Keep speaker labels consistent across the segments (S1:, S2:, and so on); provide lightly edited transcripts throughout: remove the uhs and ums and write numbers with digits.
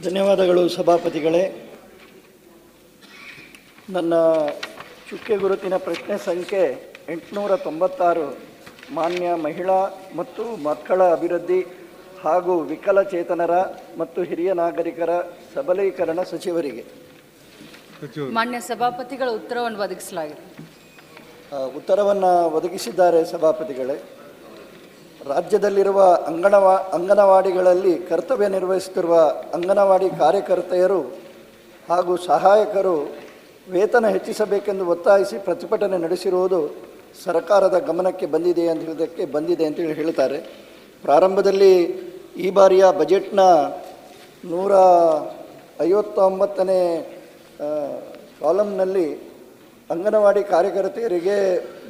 S1: ಧನ್ಯವಾದಗಳು ಸಭಾಪತಿಗಳೇ. ನನ್ನ ಚುಕ್ಕೆ ಗುರುತಿನ ಪ್ರಶ್ನೆ ಸಂಖ್ಯೆ 896 ಮಾನ್ಯ ಮಹಿಳಾ ಮತ್ತು ಮಕ್ಕಳ ಅಭಿವೃದ್ಧಿ ಹಾಗೂ ವಿಕಲಚೇತನರ ಮತ್ತು ಹಿರಿಯ ನಾಗರಿಕರ ಸಬಲೀಕರಣ ಸಚಿವರಿಗೆ.
S2: ಮಾನ್ಯ ಸಭಾಪತಿಗಳ ಉತ್ತರವನ್ನು ಒದಗಿಸಲಾಗಿದೆ.
S1: ಉತ್ತರವನ್ನು ಒದಗಿಸಿದ್ದಾರೆ ಸಭಾಪತಿಗಳೇ. ರಾಜ್ಯದಲ್ಲಿರುವ ಅಂಗನವಾಡಿಗಳಲ್ಲಿ ಕರ್ತವ್ಯ ನಿರ್ವಹಿಸುತ್ತಿರುವ ಅಂಗನವಾಡಿ ಕಾರ್ಯಕರ್ತೆಯರು ಹಾಗೂ ಸಹಾಯಕರು ವೇತನ ಹೆಚ್ಚಿಸಬೇಕೆಂದು ಒತ್ತಾಯಿಸಿ ಪ್ರತಿಭಟನೆ ನಡೆಸಿರುವುದು ಸರ್ಕಾರದ ಗಮನಕ್ಕೆ ಬಂದಿದೆ ಅಂತ ಹೇಳ್ತಾರೆ. ಪ್ರಾರಂಭದಲ್ಲಿ ಈ ಬಾರಿಯ ಬಜೆಟ್ನ 159ನೇ ಕಾಲಮ್ನಲ್ಲಿ ಅಂಗನವಾಡಿ ಕಾರ್ಯಕರ್ತೆಯರಿಗೆ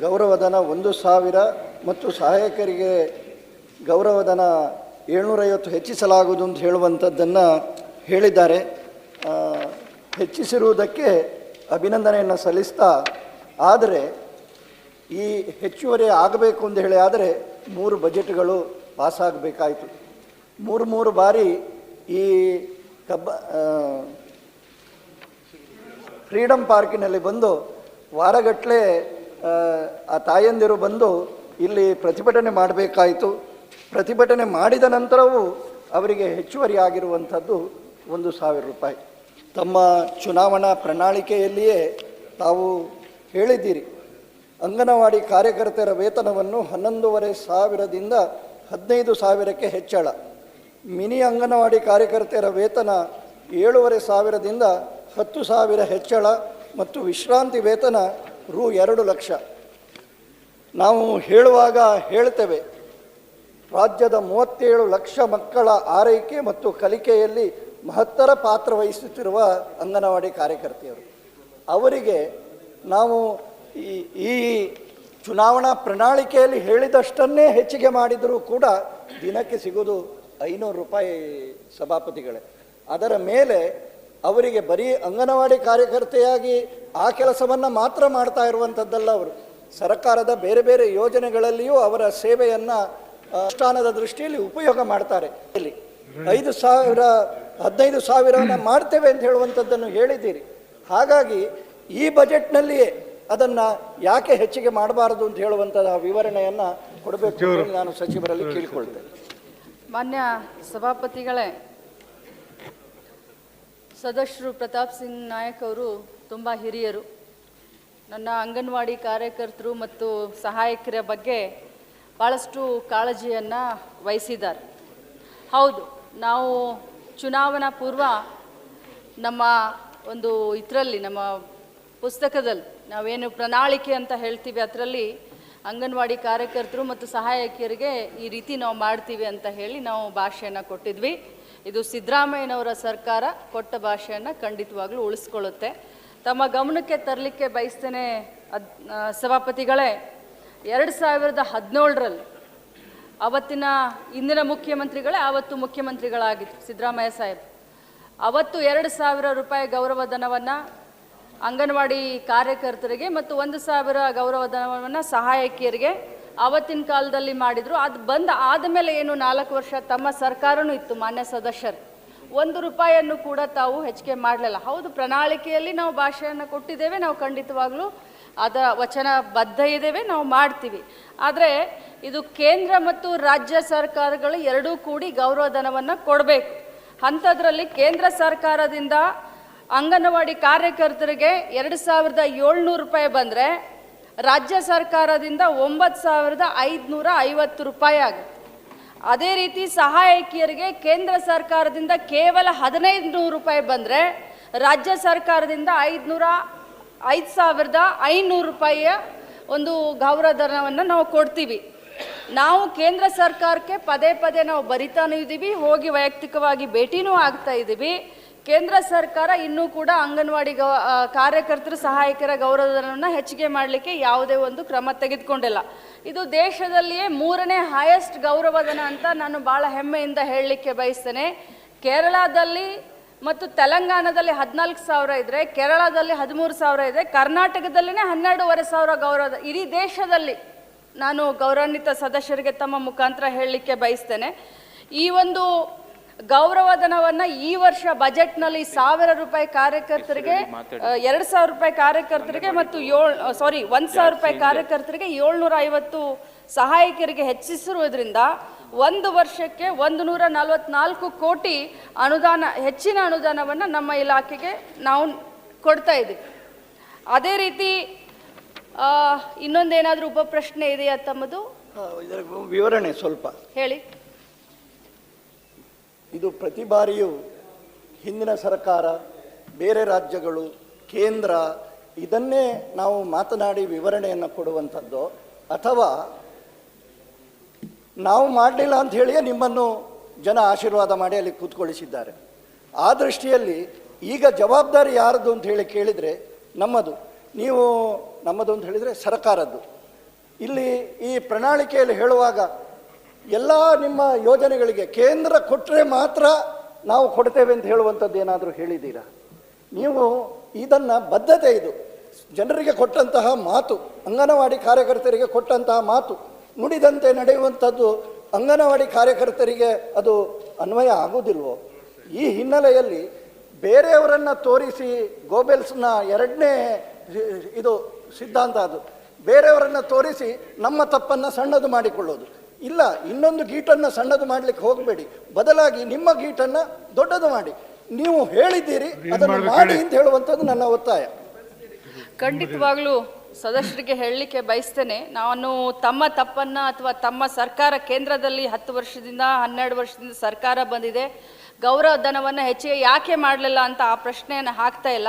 S1: ಗೌರವಧನ 1,000 ಮತ್ತು ಸಹಾಯಕರಿಗೆ ಗೌರವಧನ 750 ಹೆಚ್ಚಿಸಲಾಗುವುದು ಅಂತ ಹೇಳುವಂಥದ್ದನ್ನು ಹೇಳಿದ್ದಾರೆ. ಹೆಚ್ಚಿಸಿರುವುದಕ್ಕೆ ಅಭಿನಂದನೆಯನ್ನು ಸಲ್ಲಿಸ್ತಾ, ಆದರೆ ಈ ಹೆಚ್ಚುವರಿ ಆಗಬೇಕು ಅಂತ ಹೇಳಿ ಆದರೆ 3 ಬಜೆಟ್ಗಳು ಪಾಸಾಗಬೇಕಾಯಿತು. 3 ಬಾರಿ ಈ ಫ್ರೀಡಮ್ ಪಾರ್ಕಿನಲ್ಲಿ ಬಂದು ವಾರಗಟ್ಟಲೆ ಆ ತಾಯಂದಿರು ಬಂದು ಇಲ್ಲಿ ಪ್ರತಿಭಟನೆ ಮಾಡಬೇಕಾಯಿತು. ಪ್ರತಿಭಟನೆ ಮಾಡಿದ ನಂತರವೂ ಅವರಿಗೆ ಹೆಚ್ಚುವರಿ ಆಗಿರುವಂಥದ್ದು 1,000 ರೂಪಾಯಿ. ತಮ್ಮ ಚುನಾವಣಾ ಪ್ರಣಾಳಿಕೆಯಲ್ಲಿಯೇ ತಾವು ಹೇಳಿದ್ದೀರಿ, ಅಂಗನವಾಡಿ ಕಾರ್ಯಕರ್ತೆಯರ ವೇತನವನ್ನು 11,500ದಿಂದ 15,000ಕ್ಕೆ ಹೆಚ್ಚಳ, ಮಿನಿ ಅಂಗನವಾಡಿ ಕಾರ್ಯಕರ್ತೆಯರ ವೇತನ 7,500ದಿಂದ 10,000 ಹೆಚ್ಚಳ ಮತ್ತು ವಿಶ್ರಾಂತಿ ವೇತನ ರೂ 2 ಲಕ್ಷ. ನಾವು ಹೇಳುವಾಗ ಹೇಳ್ತೇವೆ, ರಾಜ್ಯದ 37 ಲಕ್ಷ ಮಕ್ಕಳ ಆರೈಕೆ ಮತ್ತು ಕಲಿಕೆಯಲ್ಲಿ ಮಹತ್ತರ ಪಾತ್ರ ವಹಿಸುತ್ತಿರುವ ಅಂಗನವಾಡಿ ಕಾರ್ಯಕರ್ತೆಯರು, ಅವರಿಗೆ ನಾವು ಈ ಚುನಾವಣಾ ಪ್ರಣಾಳಿಕೆಯಲ್ಲಿ ಹೇಳಿದಷ್ಟನ್ನೇ ಹೆಚ್ಚಿಗೆ ಮಾಡಿದರೂ ಕೂಡ ದಿನಕ್ಕೆ ಸಿಗೋದು 500 ರೂಪಾಯಿ ಸಭಾಪತಿಗಳೇ. ಅದರ ಮೇಲೆ ಅವರಿಗೆ ಬರೀ ಅಂಗನವಾಡಿ ಕಾರ್ಯಕರ್ತೆಯಾಗಿ ಆ ಕೆಲಸವನ್ನು ಮಾತ್ರ ಮಾಡ್ತಾ ಇರುವಂಥದ್ದಲ್ಲ, ಅವರು ಸರ್ಕಾರದ ಬೇರೆ ಬೇರೆ ಯೋಜನೆಗಳಲ್ಲಿಯೂ ಅವರ ಸೇವೆಯನ್ನು ಅನುಷ್ಠಾನದ ದೃಷ್ಟಿಯಲ್ಲಿ ಉಪಯೋಗ ಮಾಡ್ತಾರೆ. ಇಲ್ಲಿ 5,000 15,000 ಮಾಡ್ತೇವೆ ಅಂತ ಹೇಳುವಂಥದ್ದನ್ನು ಹೇಳಿದ್ದೀರಿ. ಹಾಗಾಗಿ ಈ ಬಜೆಟ್ನಲ್ಲಿಯೇ ಅದನ್ನು ಯಾಕೆ ಹೆಚ್ಚಿಗೆ ಮಾಡಬಾರದು ಅಂತ ಹೇಳುವಂಥದ್ದು ವಿವರಣೆಯನ್ನು ಕೊಡಬೇಕು ಅಂತ ನಾನು ಸಚಿವರಲ್ಲಿ ಕೇಳಿಕೊಳ್ತೇನೆ.
S2: ಮಾನ್ಯ ಸಭಾಪತಿಗಳೇ, ಸದಸ್ಯರು ಪ್ರತಾಪ್ ಸಿಂಗ್ ನಾಯಕ್ ಅವರು ತುಂಬ ಹಿರಿಯರು. ನನ್ನ ಅಂಗನವಾಡಿ ಕಾರ್ಯಕರ್ತರು ಮತ್ತು ಸಹಾಯಕರ ಬಗ್ಗೆ ಭಾಳಷ್ಟು ಕಾಳಜಿಯನ್ನು ವಹಿಸಿದ್ದಾರೆ. ಹೌದು, ನಾವು ಚುನಾವಣಾ ಪೂರ್ವ ನಮ್ಮ ಒಂದು ನಮ್ಮ ಪುಸ್ತಕದಲ್ಲಿ ನಾವೇನು ಪ್ರಣಾಳಿಕೆ ಅಂತ ಹೇಳ್ತೀವಿ, ಅದರಲ್ಲಿ ಅಂಗನವಾಡಿ ಕಾರ್ಯಕರ್ತರು ಮತ್ತು ಸಹಾಯಕಿಯರಿಗೆ ಈ ರೀತಿ ನಾವು ಮಾಡ್ತೀವಿ ಅಂತ ಹೇಳಿ ನಾವು ಭಾಷೆಯನ್ನು ಕೊಟ್ಟಿದ್ವಿ. ಇದು ಸಿದ್ದರಾಮಯ್ಯನವರ ಸರ್ಕಾರ ಕೊಟ್ಟ ಭಾಷೆಯನ್ನು ಖಂಡಿತವಾಗ್ಲೂ ಉಳಿಸ್ಕೊಳ್ಳುತ್ತೆ. ತಮ್ಮ ಗಮನಕ್ಕೆ ತರಲಿಕ್ಕೆ ಬಯಸ್ತೇನೆ ಸಭಾಪತಿಗಳೇ, 2017ರಲ್ಲಿ ಅವತ್ತಿನ ಇಂದಿನ ಮುಖ್ಯಮಂತ್ರಿಗಳೇ ಆವತ್ತು ಮುಖ್ಯಮಂತ್ರಿಗಳಾಗಿತ್ತು ಸಿದ್ದರಾಮಯ್ಯ ಸಾಹೇಬ್. ಅವತ್ತು 2,000 ರೂಪಾಯಿ ಗೌರವಧನವನ್ನು ಅಂಗನವಾಡಿ ಕಾರ್ಯಕರ್ತರಿಗೆ ಮತ್ತು 1,000 ಗೌರವಧನವನ್ನು ಸಹಾಯಕಿಯರಿಗೆ ಆವತ್ತಿನ ಕಾಲದಲ್ಲಿ ಮಾಡಿದರು. ಅದು ಆದಮೇಲೆ ಏನು 4 ವರ್ಷ ತಮ್ಮ ಸರ್ಕಾರನೂ ಇತ್ತು ಮಾನ್ಯ ಸದಸ್ಯರು, 1 ರೂಪಾಯಿಯನ್ನು ಕೂಡ ತಾವು ಹೆಚ್ಚಿಗೆ ಮಾಡಲಿಲ್ಲ. ಹೌದು, ಪ್ರಣಾಳಿಕೆಯಲ್ಲಿ ನಾವು ಭಾಷೆಯನ್ನು ಕೊಟ್ಟಿದ್ದೇವೆ, ನಾವು ಖಂಡಿತವಾಗ್ಲೂ ವಚನ ಬದ್ಧ ಇದ್ದೇವೆ, ನಾವು ಮಾಡ್ತೀವಿ. ಆದರೆ ಇದು ಕೇಂದ್ರ ಮತ್ತು ರಾಜ್ಯ ಸರ್ಕಾರಗಳು ಎರಡೂ ಕೂಡಿ ಗೌರವಧನವನ್ನು ಕೊಡಬೇಕು. ಅಂಥದ್ರಲ್ಲಿ ಕೇಂದ್ರ ಸರ್ಕಾರದಿಂದ ಅಂಗನವಾಡಿ ಕಾರ್ಯಕರ್ತರಿಗೆ 2,700 ರೂಪಾಯಿ ಬಂದರೆ ರಾಜ್ಯ ಸರ್ಕಾರದಿಂದ 9,550 ರೂಪಾಯಿ ಆಗುತ್ತೆ. ಅದೇ ರೀತಿ ಸಹಾಯಕಿಯರಿಗೆ ಕೇಂದ್ರ ಸರ್ಕಾರದಿಂದ ಕೇವಲ 1,500 ರೂಪಾಯಿ ಬಂದರೆ ರಾಜ್ಯ ಸರ್ಕಾರದಿಂದ 5,500 ರೂಪಾಯಿಯ ಒಂದು ಗೌರವಧನವನ್ನು ನಾವು ಕೊಡ್ತೀವಿ. ನಾವು ಕೇಂದ್ರ ಸರ್ಕಾರಕ್ಕೆ ಪದೇ ಪದೇ ನಾವು ಬರಿತಾನೂ ಇದ್ದೀವಿ, ಹೋಗಿ ವೈಯಕ್ತಿಕವಾಗಿ ಭೇಟಿನೂ ಆಗ್ತಾ ಇದ್ದೀವಿ. ಕೇಂದ್ರ ಸರ್ಕಾರ ಇನ್ನೂ ಕೂಡ ಅಂಗನವಾಡಿ ಕಾರ್ಯಕರ್ತರು ಸಹಾಯಕರ ಗೌರವಧನವನ್ನು ಹೆಚ್ಚಿಗೆ ಮಾಡಲಿಕ್ಕೆ ಯಾವುದೇ ಒಂದು ಕ್ರಮ ತೆಗೆದುಕೊಂಡಿಲ್ಲ. ಇದು ದೇಶದಲ್ಲಿಯೇ 3ನೇ ಹೈಯೆಸ್ಟ್ ಗೌರವಧನ ಅಂತ ನಾನು ಭಾಳ ಹೆಮ್ಮೆಯಿಂದ ಹೇಳಲಿಕ್ಕೆ ಬಯಸ್ತೇನೆ. ಕೇರಳದಲ್ಲಿ ಮತ್ತು ತೆಲಂಗಾಣದಲ್ಲಿ 14,000 ಇದ್ದರೆ, ಕೇರಳದಲ್ಲಿ 13,000 ಇದೆ, ಕರ್ನಾಟಕದಲ್ಲಿನೇ 12,500 ಗೌರವ. ಇಡೀ ದೇಶದಲ್ಲಿ ನಾನು ಗೌರವಾನ್ವಿತ ಸದಸ್ಯರಿಗೆ ತಮ್ಮ ಮುಖಾಂತರ ಹೇಳಲಿಕ್ಕೆ ಬಯಸ್ತೇನೆ. ಈ ಒಂದು ಗೌರವಧನವನ್ನ ಈ ವರ್ಷ ಬಜೆಟ್ನಲ್ಲಿ 1,000 ರೂಪಾಯಿ ಕಾರ್ಯಕರ್ತರಿಗೆ, 2,000 ರೂಪಾಯಿ ಕಾರ್ಯಕರ್ತರಿಗೆ ಮತ್ತು 1,000 ರೂಪಾಯಿ ಕಾರ್ಯಕರ್ತರಿಗೆ 750 ಸಹಾಯಕರಿಗೆ ಹೆಚ್ಚಿಸಿರುವುದರಿಂದ ಒಂದು ವರ್ಷಕ್ಕೆ 144 ಕೋಟಿ ಅನುದಾನ, ಹೆಚ್ಚಿನ ಅನುದಾನವನ್ನು ನಮ್ಮ ಇಲಾಖೆಗೆ ನಾವು ಕೊಡ್ತಾ ಇದ್ದೀವಿ. ಅದೇ ರೀತಿ ಇನ್ನೊಂದೇನಾದರೂ ಉಪ ಪ್ರಶ್ನೆ ಇದೆಯಾ ತಮ್ಮದು?
S1: ಇದರ ವಿವರಣೆ ಸ್ವಲ್ಪ
S2: ಹೇಳಿ.
S1: ಇದು ಪ್ರತಿ ಬಾರಿಯೂ ಹಿಂದಿನ ಸರ್ಕಾರ, ಬೇರೆ ರಾಜ್ಯಗಳು, ಕೇಂದ್ರ ಇದನ್ನೇ ನಾವು ಮಾತನಾಡಿ ವಿವರಣೆಯನ್ನು ಕೊಡುವಂಥದ್ದು, ಅಥವಾ ನಾವು ಮಾಡಲಿಲ್ಲ ಅಂತ ಹೇಳಿಯೇ ನಿಮ್ಮನ್ನು ಜನ ಆಶೀರ್ವಾದ ಮಾಡಿ ಅಲ್ಲಿ ಕೂತ್ಕೊಳಿಸಿದ್ದಾರೆ. ಆ ದೃಷ್ಟಿಯಲ್ಲಿ ಈಗ ಜವಾಬ್ದಾರಿ ಯಾರದು ಅಂತ ಹೇಳಿ ಕೇಳಿದರೆ ನಮ್ಮದು. ನೀವು ನಮ್ಮದು ಅಂತ ಹೇಳಿದರೆ ಸರ್ಕಾರದ್ದು. ಇಲ್ಲಿ ಈ ಪ್ರಣಾಳಿಕೆಯಲ್ಲಿ ಹೇಳುವಾಗ ಎಲ್ಲ ನಿಮ್ಮ ಯೋಜನೆಗಳಿಗೆ ಕೇಂದ್ರ ಕೊಟ್ಟರೆ ಮಾತ್ರ ನಾವು ಕೊಡ್ತೇವೆ ಅಂತ ಹೇಳುವಂಥದ್ದು ಏನಾದರೂ ಹೇಳಿದ್ದೀರಾ? ನೀವು ಇದನ್ನು ಬದ್ಧತೆ, ಇದು ಜನರಿಗೆ ಕೊಟ್ಟಂತಹ ಮಾತು, ಅಂಗನವಾಡಿ ಕಾರ್ಯಕರ್ತರಿಗೆ ಕೊಟ್ಟಂತಹ ಮಾತು, ನುಡಿದಂತೆ ನಡೆಯುವಂಥದ್ದು ಅಂಗನವಾಡಿ ಕಾರ್ಯಕರ್ತರಿಗೆ ಅದು ಅನ್ವಯ ಆಗುವುದಿಲ್ವೋ? ಈ ಹಿನ್ನೆಲೆಯಲ್ಲಿ ಬೇರೆಯವರನ್ನು ತೋರಿಸಿ ಗೋಬೆಲ್ಸ್ನ ಎರಡನೇ ಇದು ಸಿದ್ಧಾಂತ, ಅದು ಬೇರೆಯವರನ್ನು ತೋರಿಸಿ ನಮ್ಮ ತಪ್ಪನ್ನು ಸಣ್ಣದು ಮಾಡಿಕೊಳ್ಳೋದು. ಇಲ್ಲ, ಇನ್ನೊಂದು ಗೀಟನ್ನು ಸಣ್ಣದು ಮಾಡಲಿಕ್ಕೆ ಹೋಗಬೇಡಿ, ಬದಲಾಗಿ ನಿಮ್ಮ ಗೀಟನ್ನು ದೊಡ್ಡದು ಮಾಡಿ. ನೀವು ಹೇಳಿದ್ದೀರಿ, ಅದನ್ನು ಮಾಡಿ ಅಂತ ಹೇಳುವಂಥದ್ದು ನನ್ನ ಒತ್ತಾಯ.
S2: ಖಂಡಿತವಾಗ್ಲೂ ಸದಸ್ಯರಿಗೆ ಹೇಳಲಿಕ್ಕೆ ಬಯಸ್ತೇನೆ, ನಾನು ತಮ್ಮ ತಪ್ಪನ್ನು ಅಥವಾ ತಮ್ಮ ಸರ್ಕಾರ ಕೇಂದ್ರದಲ್ಲಿ 10 ವರ್ಷದಿಂದ 12 ವರ್ಷದಿಂದ ಸರ್ಕಾರ ಬಂದಿದೆ, ಗೌರವ ಧನವನ್ನು ಹೆಚ್ಚಿಗೆ ಯಾಕೆ ಮಾಡಲಿಲ್ಲ ಅಂತ ಆ ಪ್ರಶ್ನೆಯನ್ನು ಹಾಕ್ತಾ ಇಲ್ಲ.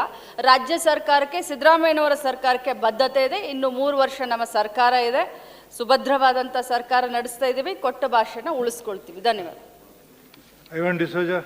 S2: ರಾಜ್ಯ ಸರ್ಕಾರಕ್ಕೆ, ಸಿದ್ದರಾಮಯ್ಯನವರ ಸರ್ಕಾರಕ್ಕೆ ಬದ್ಧತೆ ಇದೆ. ಇನ್ನು 3 ವರ್ಷ ನಮ್ಮ ಸರ್ಕಾರ ಇದೆ, ಸುಭದ್ರವಾದಂಥ ಸರ್ಕಾರ ನಡೆಸ್ತಾ ಇದ್ದೀವಿ, ಕೊಟ್ಟ ಭಾಷೆನ ಉಳಿಸ್ಕೊಳ್ತೀವಿ. ಧನ್ಯವಾದ.
S3: ಐವನ್ ಡಿಸೋಜಾ.